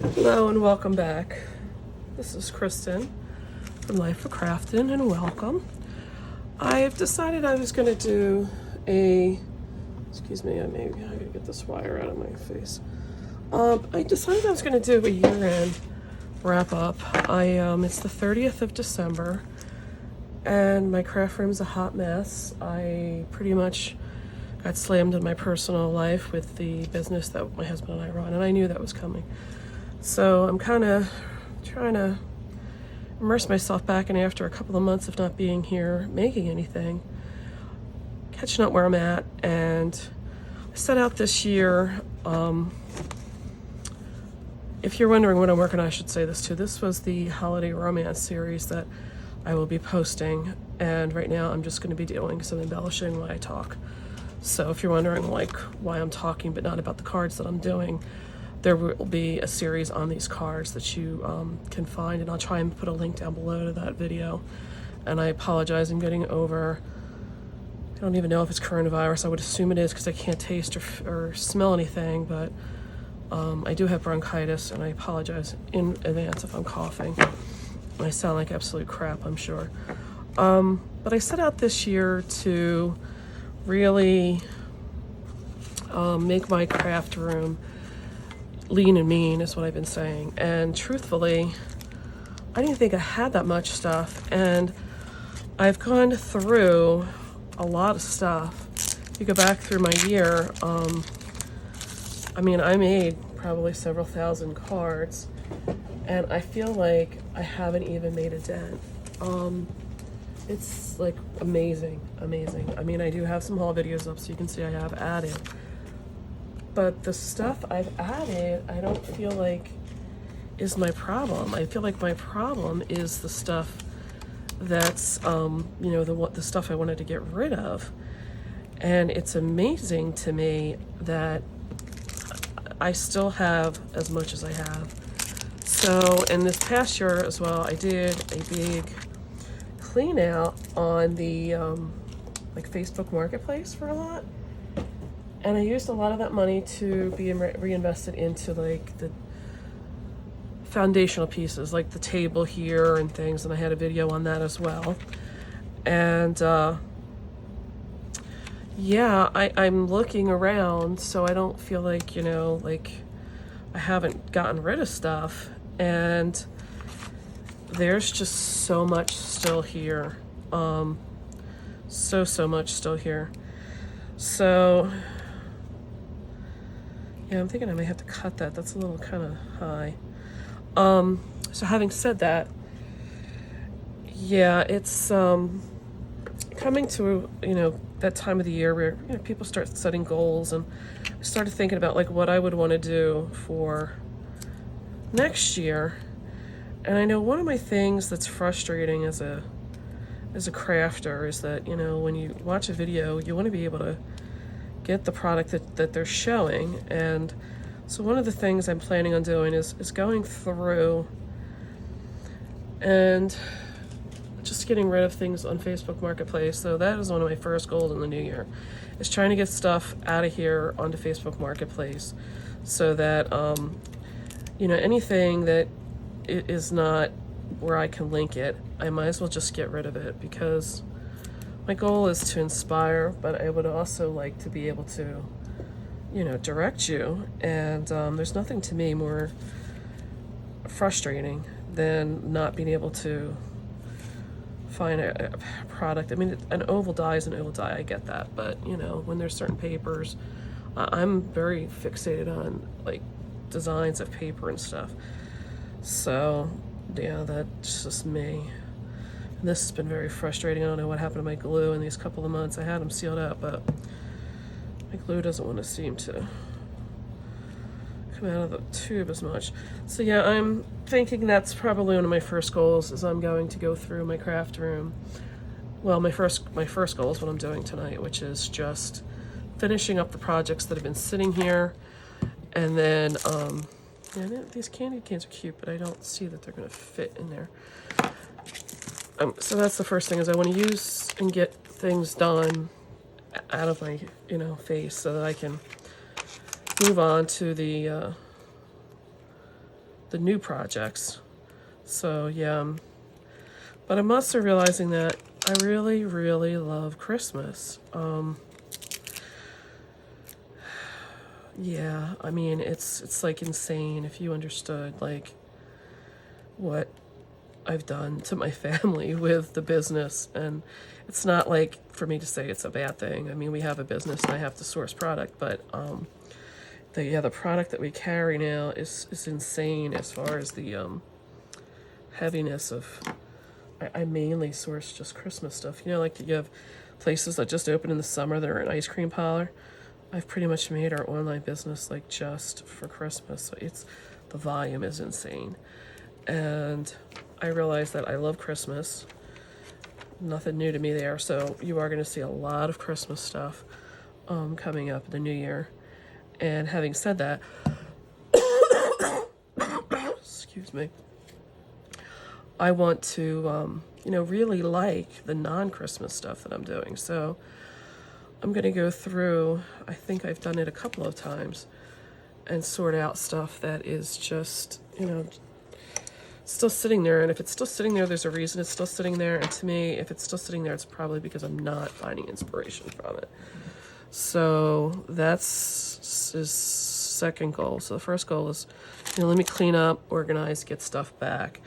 Hello and welcome back. This is Kristin from Life for Crafting, and welcome. I've decided I was going to do excuse me, I gotta get this wire out of my face. I decided I was going to do a year-end wrap-up. It's the 30th of December, and my craft room's a hot mess. I pretty much got slammed in my personal life with the business that my husband and I run, and I knew that was coming. So I'm kind of trying to immerse myself back in after a couple of months of not being here, making anything, catching up where I'm at. And I set out this year, if you're wondering what I'm working on, I should say this too. This was the holiday romance series that I will be posting. And right now I'm just going to be doing some embellishing while I talk. So if you're wondering like why I'm talking but not about the cards that I'm doing, there will be a series on these cards that you can find, and I'll try and put a link down below to that video. And I apologize, I'm getting over, I don't even know if it's coronavirus. I would assume it is because I can't taste or smell anything, but I do have bronchitis, and I apologize in advance if I'm coughing. I sound like absolute crap, I'm sure. But I set out this year to really make my craft room lean and mean, is what I've been saying. And truthfully, I didn't think I had that much stuff, and I've gone through a lot of stuff. If you go back through my year, I made probably several thousand cards, and I feel like I haven't even made a dent. It's like amazing. I mean, I do have some haul videos up so you can see I have added. But the stuff I've added, I don't feel like is my problem. I feel like my problem is the stuff that's, the stuff I wanted to get rid of. And it's amazing to me that I still have as much as I have. So in this past year as well, I did a big clean out on the Facebook Marketplace for a lot. And I used a lot of that money to be reinvested into like the foundational pieces, like the table here and things. And I had a video on that as well. And I'm looking around, so I don't feel like, I haven't gotten rid of stuff. And there's just so much still here. So much still here. So yeah, I'm thinking I may have to cut that. That's a little kind of high. So having said that, yeah, it's coming to, that time of the year where, people start setting goals, and I started thinking about like what I would want to do for next year. And I know one of my things that's frustrating as a crafter is that, when you watch a video, you want to be able to get the product that they're showing. And so one of the things I'm planning on doing is going through and just getting rid of things on Facebook Marketplace. So that is one of my first goals in the new year, is trying to get stuff out of here onto Facebook Marketplace, so that anything that is not where I can link it, I might as well just get rid of it, because my goal is to inspire, but I would also like to be able to, direct you. And there's nothing to me more frustrating than not being able to find a product. I mean, an oval die is an oval die, I get that. But, when there's certain papers, I'm very fixated on, like, designs of paper and stuff. So, yeah, that's just me. And this has been very frustrating. I don't know what happened to my glue in these couple of months. I had them sealed up, but my glue doesn't want to seem to come out of the tube as much. So yeah, I'm thinking that's probably one of my first goals, is I'm going to go through my craft room. Well, my first goal is what I'm doing tonight, which is just finishing up the projects that have been sitting here. And then, these candy cans are cute, but I don't see that they're going to fit in there. So that's the first thing, is I want to use and get things done out of my, face, so that I can move on to the the new projects. So yeah, but I'm also realizing that I really, really love Christmas. Yeah, I mean, it's like insane if you understood like what I've done to my family with the business. And it's not like for me to say it's a bad thing. I mean, we have a business and I have to source product, but the product that we carry now is insane as far as the heaviness of. I mainly source just Christmas stuff. You know, like you have places that just open in the summer that are an ice cream parlor. I've pretty much made our online business like just for Christmas. So the volume is insane. And I realize that I love Christmas. Nothing new to me there. So you are going to see a lot of Christmas stuff coming up in the new year. And having said that, excuse me, I want to, really like the non-Christmas stuff that I'm doing. So I'm going to go through, I think I've done it a couple of times, and sort out stuff that is just, still sitting there. And if it's still sitting there, there's a reason it's still sitting there. And to me, if it's still sitting there, it's probably because I'm not finding inspiration from it. So that's his second goal. So the first goal is, let me clean up, organize, get stuff back.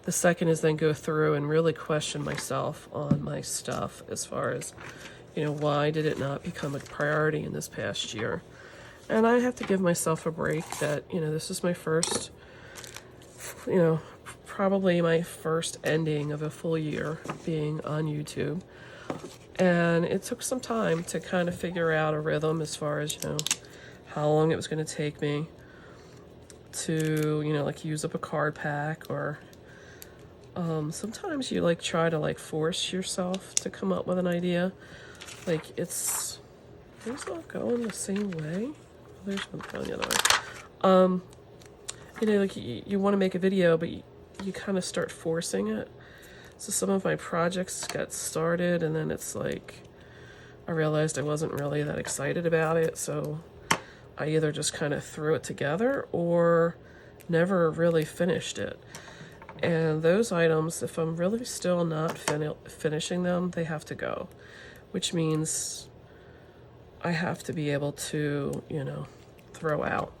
The second is then go through and really question myself on my stuff as far as, why did it not become a priority in this past year? And I have to give myself a break that, this is my first, probably my first ending of a full year being on YouTube. And it took some time to kind of figure out a rhythm as far as, how long it was going to take me to, like use up a card pack, or sometimes you like try to like force yourself to come up with an idea. Like things all going the same way. There's one going the other way. Like you want to make a video, but you kind of start forcing it. So some of my projects got started, and then it's like I realized I wasn't really that excited about it. So I either just kind of threw it together or never really finished it. And those items, if I'm really still not finishing them, they have to go, which means I have to be able to, throw out.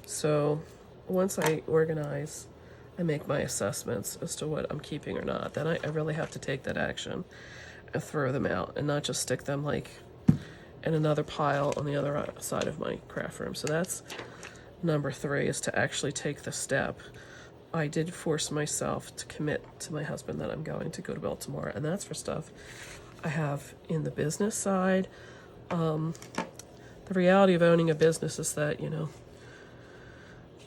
So once I organize, I make my assessments as to what I'm keeping or not, then I really have to take that action and throw them out and not just stick them like in another pile on the other side of my craft room. So that's number 3, is to actually take the step. I did force myself to commit to my husband that I'm going to go to Baltimore, and that's for stuff I have in the business side. The reality of owning a business is that, you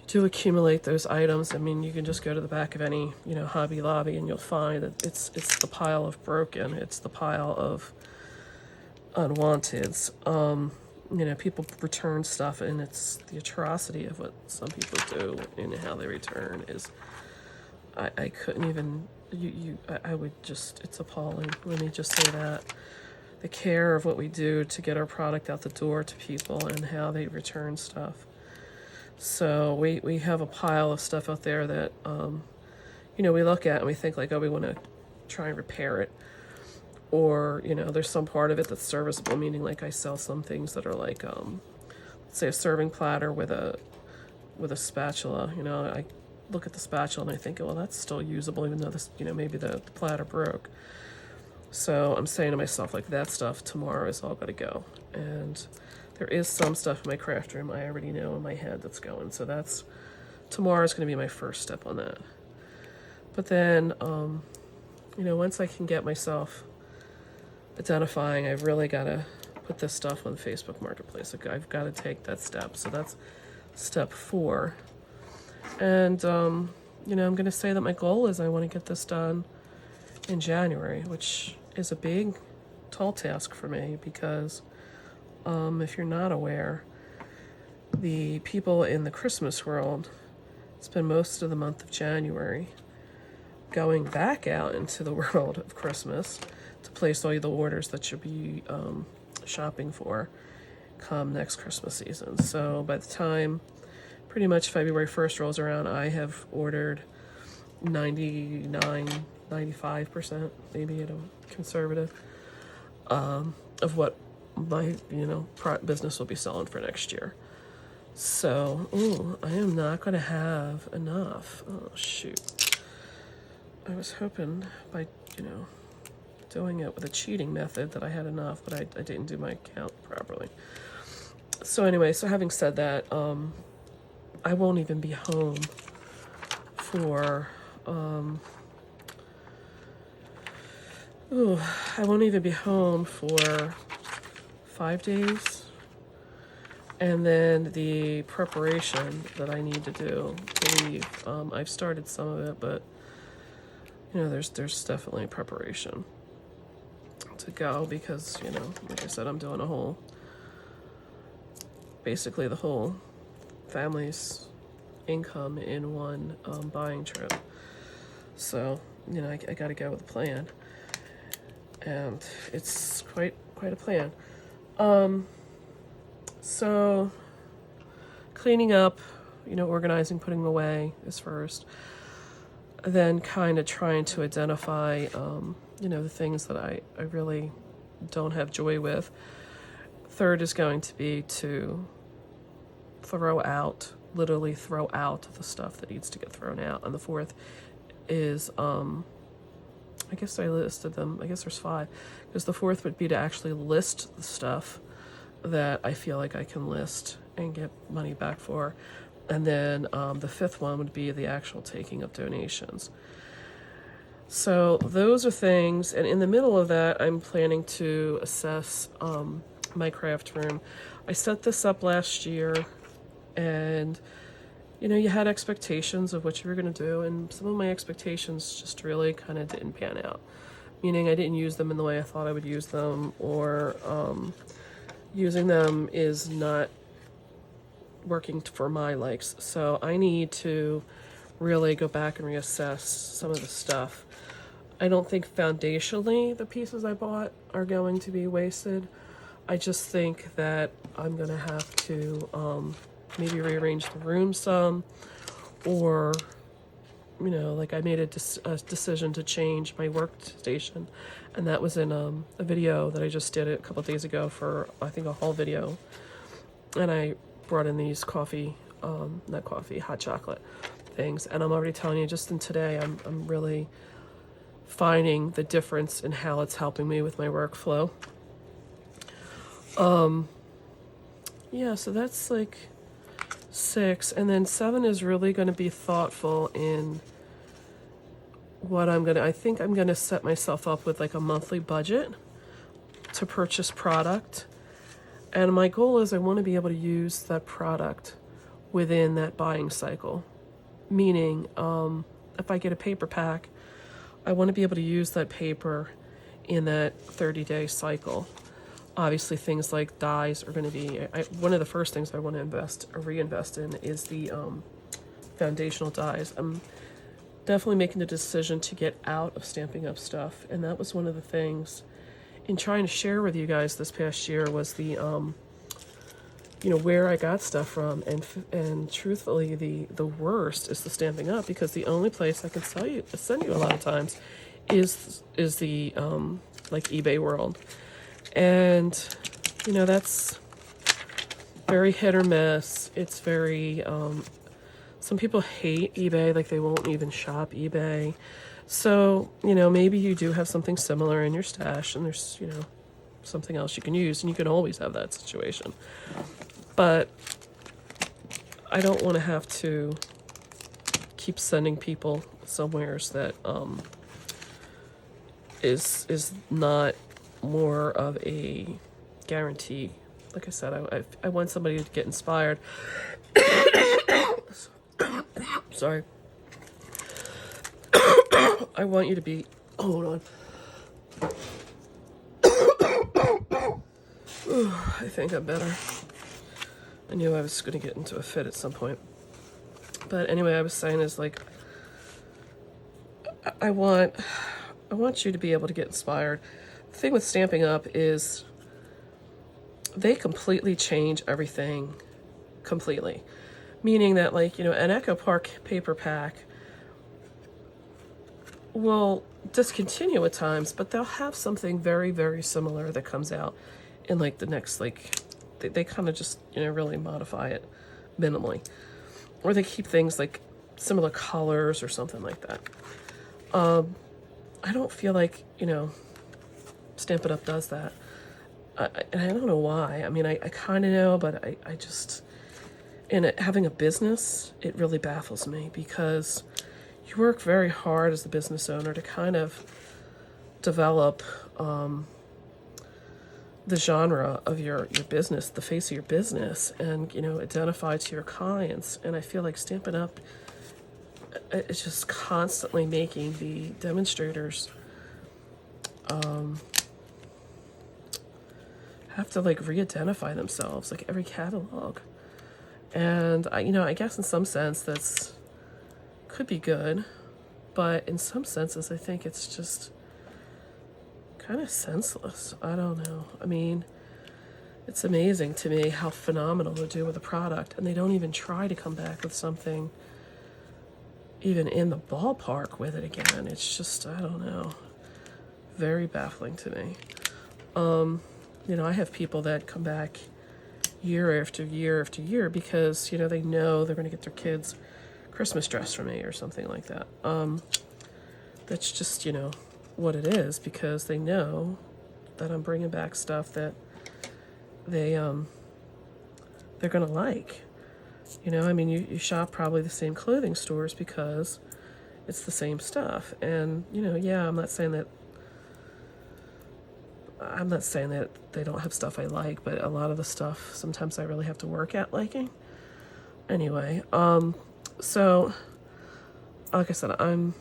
do accumulate those items. I mean, you can just go to the back of any, Hobby Lobby, and you'll find that it's the pile of broken, it's the pile of unwanteds. People return stuff, and it's the atrocity of what some people do and how they return is, I couldn't even, I would just, it's appalling. Let me just say that. The care of what we do to get our product out the door to people and how they return stuff. So we have a pile of stuff out there that, we look at and we think like, oh, we want to try and repair it. Or, there's some part of it that's serviceable, meaning like I sell some things that are like, let's say a serving platter with a spatula. I look at the spatula and I think, well, that's still usable, even though this, maybe the platter broke. So I'm saying to myself, like, that stuff tomorrow is all going to go. And there is some stuff in my craft room I already know in my head that's going. So tomorrow is going to be my first step on that. But then, once I can get myself identifying, I've really got to put this stuff on Facebook Marketplace. Like, I've got to take that step. So that's step 4. And, I'm going to say that my goal is I want to get this done in January, which is a big, tall task for me because if you're not aware, the people in the Christmas world spend most of the month of January going back out into the world of Christmas to place all the orders that you'll be shopping for come next Christmas season. So by the time pretty much February 1st rolls around, I have ordered 99, 95%, maybe at a conservative, of what my, business will be selling for next year. So, I am not going to have enough. Oh, shoot. I was hoping by, doing it with a cheating method that I had enough, but I didn't do my count properly. So anyway, so having said that, I won't even be home for, I won't even be home for 5 days. And then the preparation that I need to do to leave, I've started some of it, but there's definitely preparation to go because, like I said, I'm doing basically the whole family's income in one buying trip. So, I got to go with a plan, and it's quite a plan. So cleaning up, organizing, putting them away is first. Then kind of trying to identify, the things that I really don't have joy with. Third is going to be to literally throw out the stuff that needs to get thrown out. And the fourth is, I guess I listed them. I guess there's 5. Because the fourth would be to actually list the stuff that I feel like I can list and get money back for. And then the 5th one would be the actual taking of donations. So those are things, and in the middle of that, I'm planning to assess my craft room. I set this up last year, and you had expectations of what you were going to do, and some of my expectations just really kind of didn't pan out. Meaning I didn't use them in the way I thought I would use them, or using them is not working for my likes. So I need to really go back and reassess some of the stuff. I don't think foundationally the pieces I bought are going to be wasted. I just think that I'm going to have to maybe rearrange the room some, or like I made a decision to change my workstation, and that was in a video that I just did a couple of days ago for, I think, a haul video. And I brought in these hot chocolate things, and I'm already telling you, just in today, I'm really finding the difference in how it's helping me with my workflow. Yeah, so that's like 6, and then 7 is really going to be thoughtful in what I think I'm going to set myself up with like a monthly budget to purchase product. And my goal is I want to be able to use that product within that buying cycle. Meaning, if I get a paper pack, I want to be able to use that paper in that 30-day cycle. Obviously, things like dyes are going to be, one of the first things I want to reinvest in is the foundational dyes. I'm definitely making the decision to get out of Stampin' Up! Stuff, and that was one of the things in trying to share with you guys this past year was the, where I got stuff from, and truthfully, the worst is the Stampin' Up! Because the only place I can send you a lot of times is the like eBay world, and that's very hit or miss. It's very some people hate eBay, like they won't even shop eBay. So, maybe you do have something similar in your stash, and there's, something else you can use, and you can always have that situation. But I don't want to have to keep sending people somewheres that is not more of a guarantee. Like I said, I want somebody to get inspired. Sorry. I want you to be, hold on. I think I'm better. I knew I was going to get into a fit at some point. But anyway, I was saying is like, I want you to be able to get inspired. The thing with Stampin' Up! Is they completely change everything completely. Meaning that, like, you know, an Echo Park paper pack will discontinue at times, but they'll have something very, very similar that comes out in like the next, like, they kind of just, you know, really modify it minimally. Or they keep things like similar colors or something like that. I don't feel like, you know, Stampin' Up! Does that. And I don't know why. I mean, I kind of know, but I just, having a business, it really baffles me because you work very hard as the business owner to kind of develop the genre of your business, the face of your business, and, you know, identify to your clients. And I feel like Stampin' Up! It's just constantly making the demonstrators have to like re-identify themselves, like every catalog. And you know, I guess in some sense that's could be good, but in some senses I think it's just kind of senseless. I don't know. I mean, it's amazing to me how phenomenal they do with a product, and they don't even try to come back with something even in the ballpark with it again. It's just, I don't know, very baffling to me. You know, I have people that come back year after year after year because, you know, they know they're going to get their kids Christmas dress from me or something like that. That's just, you know, what it is, because they know that I'm bringing back stuff that they're going to like. You know, I mean, you shop probably the same clothing stores because it's the same stuff. And, you know, yeah, I'm not saying that they don't have stuff I like, but a lot of the stuff sometimes I really have to work at liking. Anyway, so like I said, I'm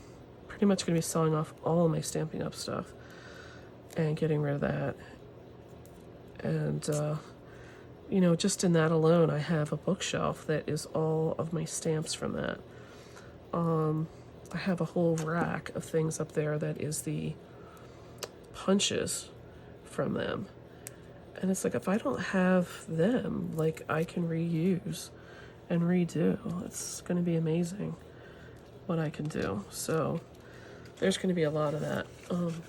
pretty much going to be selling off all of my Stampin' Up! Stuff and getting rid of that. And, you know, just in that alone, I have a bookshelf that is all of my stamps from that. I have a whole rack of things up there that is the punches from them. And it's like, if I don't have them, like, I can reuse and redo. It's going to be amazing what I can do. So there's going to be a lot of that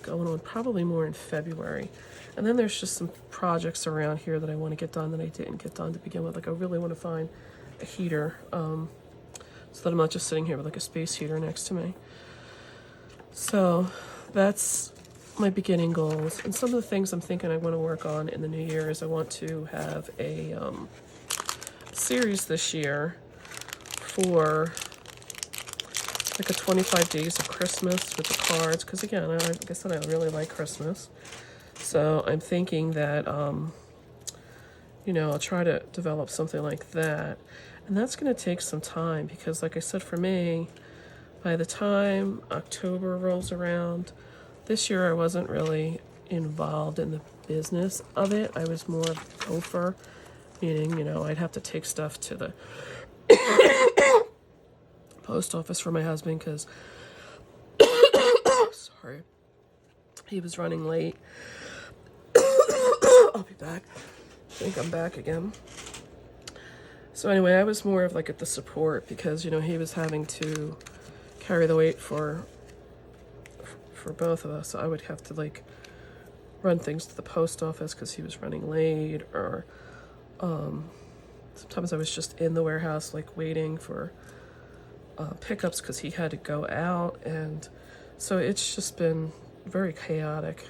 going on, probably more in February. And then there's just some projects around here that I want to get done that I didn't get done to begin with. Like, I really want to find a heater so that I'm not just sitting here with like a space heater next to me. So that's my beginning goals. And some of the things I'm thinking I want to work on in the new year is I want to have a series this year for like a 25 days of Christmas with the cards, because again, like I said, I really like Christmas. So I'm thinking that you know, I'll try to develop something like that. And that's going to take some time because, like I said, for me, by the time October rolls around, this year I wasn't really involved in the business of it. I was more of a gopher, meaning, you know, I'd have to take stuff to the post office for my husband because, sorry, he was running late. I'll be back. I think I'm back again. So anyway, I was more of like at the support because, you know, he was having to carry the weight for both of us. So I would have to like run things to the post office because he was running late, or sometimes I was just in the warehouse like waiting for pickups because he had to go out. And so it's just been very chaotic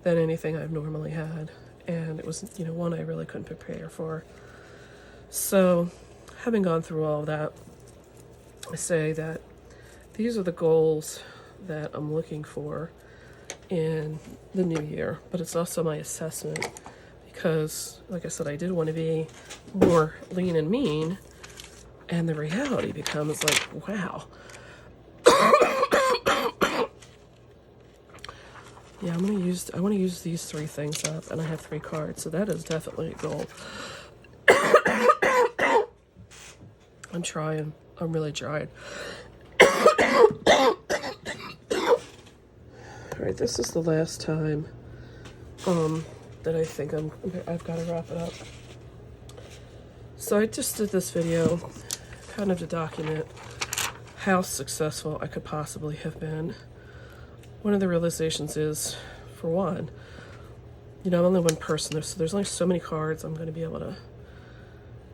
than anything I've normally had. And it was, you know, one I really couldn't prepare for. So having gone through all of that, I say that these are the goals that I'm looking for in the new year, but it's also my assessment because, like I said, I did want to be more lean and mean, and the reality becomes like, wow. Yeah, I want to use these 3 things up, and I have 3 cards, so that is definitely a goal. I'm trying. I'm really trying. All right, this is the last time that I think I've got to wrap it up. So I just did this video kind of to document how successful I could possibly have been. One of the realizations is, for one, you know, I'm only one person, so there's only so many cards I'm going to be able to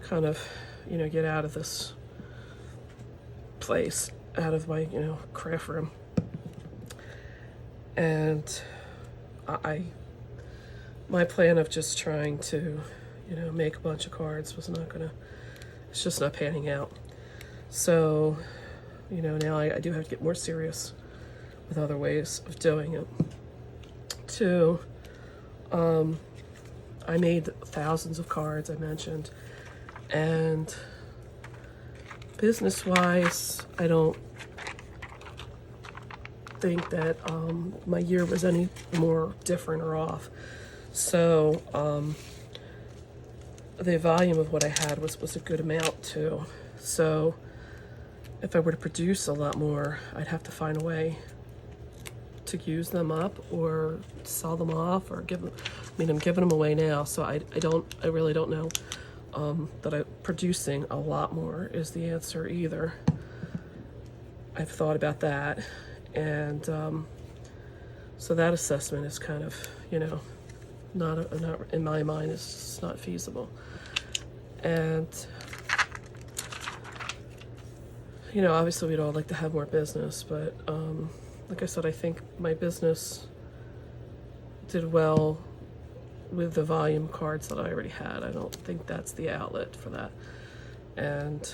kind of, you know, get out of this place, out of my, you know, craft room. And my plan of just trying to, you know, make a bunch of cards was not gonna, it's just not panning out. So, you know, now I do have to get more serious with other ways of doing it. Two, I made thousands of cards, I mentioned, and business-wise, I don't think that my year was any more different or off. So the volume of what I had was a good amount too. So if I were to produce a lot more, I'd have to find a way to use them up or sell them off or give them. I mean, I'm giving them away now, so I really don't know that producing a lot more is the answer either. I've thought about that, and so that assessment is kind of, you know, not in my mind, it's just not feasible. And you know, obviously we'd all like to have more business, but like I said, I think my business did well with the volume cards that I already had. I don't think that's the outlet for that. And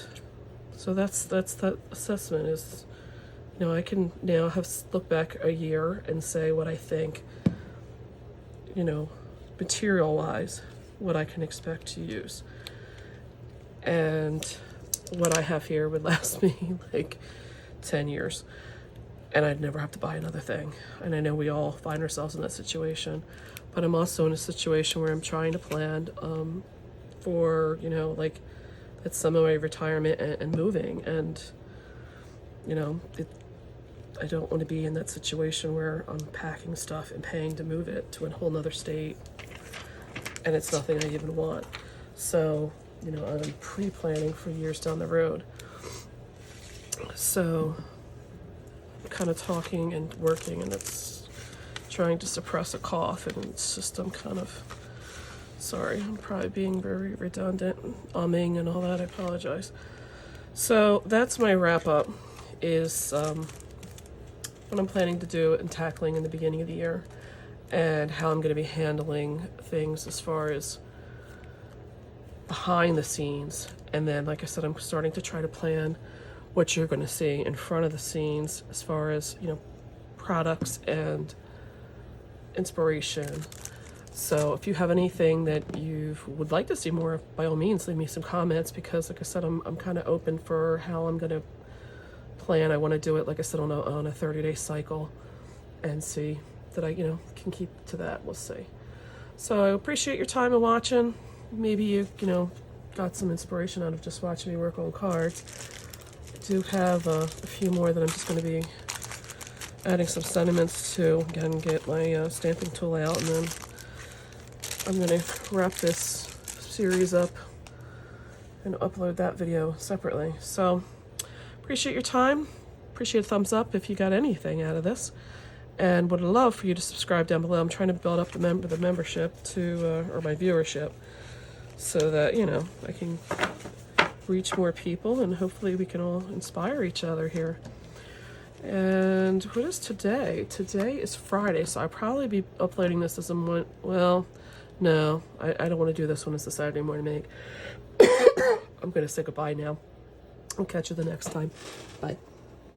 so that's the assessment is, you know, I can now look back a year and say what I think, you know, material-wise, what I can expect to use. And what I have here would last me like 10 years. And I'd never have to buy another thing. And I know we all find ourselves in that situation. But I'm also in a situation where I'm trying to plan for, you know, like that semi-retirement and moving. And, you know, I don't want to be in that situation where I'm packing stuff and paying to move it to a whole nother state. And it's nothing I even want. So, you know, I'm pre-planning for years down the road. So kind of talking and working, and it's trying to suppress a cough, and it's just, I'm kind of sorry, I'm probably being very redundant, umming and all that. I apologize. So that's my wrap up, is what I'm planning to do and tackling in the beginning of the year, and how I'm going to be handling things as far as behind the scenes. And then, like I said, I'm starting to try to plan what you're going to see in front of the scenes as far as, you know, products and inspiration. So if you have anything that you would like to see more of, by all means, leave me some comments, because like I said, I'm kind of open for how I'm going to plan. I want to do it, like I said, on a 30-day cycle, and see that I, you know, can keep to that. We'll see. So I appreciate your time and watching. Maybe you know, got some inspiration out of just watching me work on cards. I do have a few more that I'm just going to be adding some sentiments to. Again, get my stamping tool out, and then I'm going to wrap this series up and upload that video separately. So appreciate your time. Appreciate a thumbs up if you got anything out of this, and would love for you to subscribe down below. I'm trying to build up the membership to or my viewership, so that, you know, I can reach more people, and hopefully we can all inspire each other here. And what is today? Today is Friday, so I'll probably be uploading this as a well, no, I don't want to do this one as a Saturday morning make. I'm going to say goodbye now. I'll catch you the next time. Bye.